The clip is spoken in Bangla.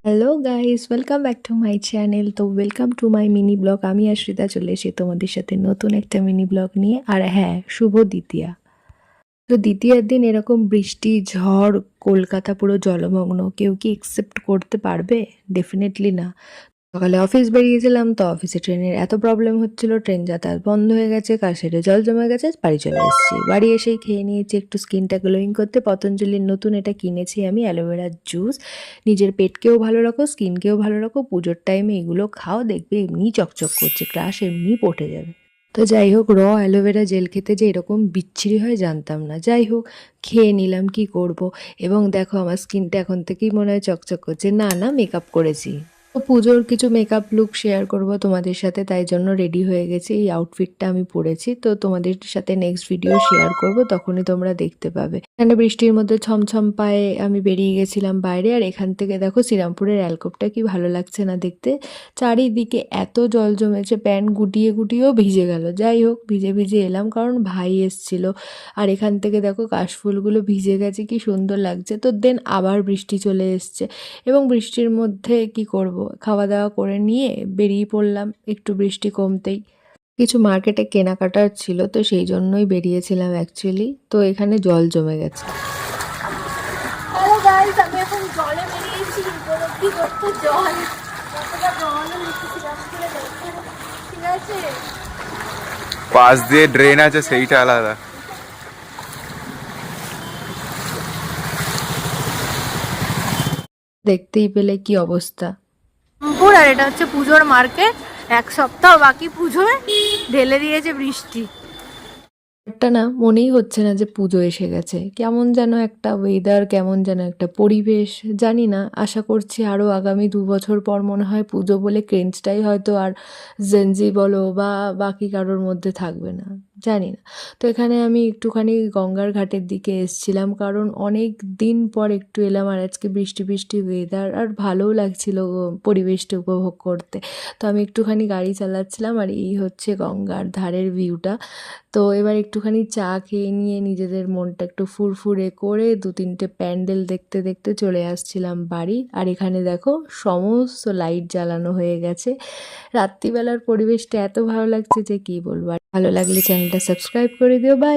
Hello guys, welcome back to my channel. তো welcome to my mini blog. আমি আশ্রিতা চলে এসেছি তোমাদের সাথে নতুন একটা মিনি ব্লগ নিয়ে। আর হ্যাঁ, শুভ দ্বিতীয়া। তো দ্বিতীয়ার দিন এরকম বৃষ্টি ঝড়, কলকাতা পুরো জলমগ্ন, কেউ কি একসেপ্ট করতে পারবে? ডেফিনেটলি না। সকালে অফিস বেরিয়েছিলাম, তো অফিসে ট্রেনের এত প্রবলেম হচ্ছিল, ট্রেন যাতায়াত বন্ধ হয়ে গেছে, কার সাইডে জল জমে গেছে, বাড়ি চলে এসেছি। বাড়ি এসেই খেয়ে নিয়েছি একটু স্কিনটা গ্লোয়িং করতে। পতঞ্জলির নতুন এটা কিনেছি আমি, অ্যালোভেরার জুস। নিজের পেটকেও ভালো রাখো, স্কিনকেও ভালো রাখো, পুজোর টাইমে এগুলো খাও, দেখবে এমনি চকচক করছে, ক্রাশ এমনি পটে যাবে। তো যাই হোক, অ্যালোভেরা জেল খেতে যে এরকম বিচ্ছিরি হয় জানতাম না। যাই হোক, খেয়ে নিলাম, কি করব। এবং দেখো আমার স্কিনটা এখন থেকেই মনে হয় চকচক করছে। না না, মেকআপ করেছি। তো পুজোর কিছু মেকআপ লুক শেয়ার করব তোমাদের সাথে, তাই জন্য রেডি হয়ে গেছি। এই আউটফিটটা আমি পরেছি, তো তোমাদের সাথে নেক্সট ভিডিও শেয়ার করব, তখনই তোমরা দেখতে পাবে। এখানে বৃষ্টির মধ্যে ছমছম পায়ে আমি বেরিয়ে গেছিলাম বাইরে। আর এখান থেকে দেখো শ্রীরামপুরের অ্যালকোপটা কি ভালো লাগছে না দেখতে। চারিদিকে এত জল জমেছে, প্যান্ট গুটিয়ে গুটিয়েও ভিজে গেল। যাই হোক, ভিজে ভিজে এলাম কারণ ভাই এসছিল। আর এখান থেকে দেখো কাশফুলগুলো ভিজে গেছে, কি সুন্দর লাগছে। তো দেন আবার বৃষ্টি চলে এসছে, এবং বৃষ্টির মধ্যে কি করব, খাওয়া দাওয়া করে নিয়ে বেরিয়ে পড়লাম একটু বৃষ্টি কমতেই। কিছু মার্কেটে কেনাকাটার ছিল, তো সেই জন্যই বেরিয়েছিলাম অ্যাকচুয়ালি। তো এখানে জল জমে গেছে। হ্যালো গাইস, আমি এখন জলে বেরিয়েছি উপলব্ধি করতে। জল কতটা জল লিখেছিলাম করে দেখো, ঠিক আছে। পাশ দিয়ে ড্রেন আছে, সেইটা আলাদা। দেখতেই পেলে কি অবস্থা। রামপুর, আর এটা হচ্ছে পুজোর মার্কেট। এক সপ্তাহ বাকি পুজোয়, ঢেলে দিয়েছে বৃষ্টি। একটা না মনেই হচ্ছে না যে পুজো এসে গেছে। কেমন যেন একটা ওয়েদার, কেমন যেন একটা পরিবেশ, জানি না। আশা করছি আরও আগামী 2 বছর পর মনে হয় পুজো বলে ক্রেঞ্জটাই হয়তো আর জেনজি বলো বা বাকি কারোর মধ্যে থাকবে না, জানি না। তো এখানে আমি একটুখানি গঙ্গার ঘাটের দিকে এসছিলাম, কারণ অনেক দিন পর একটু এলাম। আর আজকে বৃষ্টি বৃষ্টি ওয়েদার, আর ভালোও লাগছিল পরিবেশটা উপভোগ করতে। তো আমি একটুখানি গাড়ি চালাচ্ছিলাম, আর এই হচ্ছে গঙ্গার ধারের ভিউটা। তো এবার একটুখানি চা খেয়ে নিয়ে নিজেদের মনটা একটু ফুরফুরে করে 2-3টে প্যান্ডেল দেখতে দেখতে চলে আসছিলাম বাড়ি। আর এখানে দেখো সমস্ত লাইট জ্বালানো হয়ে গেছে। রাত্রিবেলার পরিবেশটা এত ভালো লাগছে যে কি বলবো। আর ভালো লাগলে চ্যানেলটা সাবস্ক্রাইব করে দিও। বাই।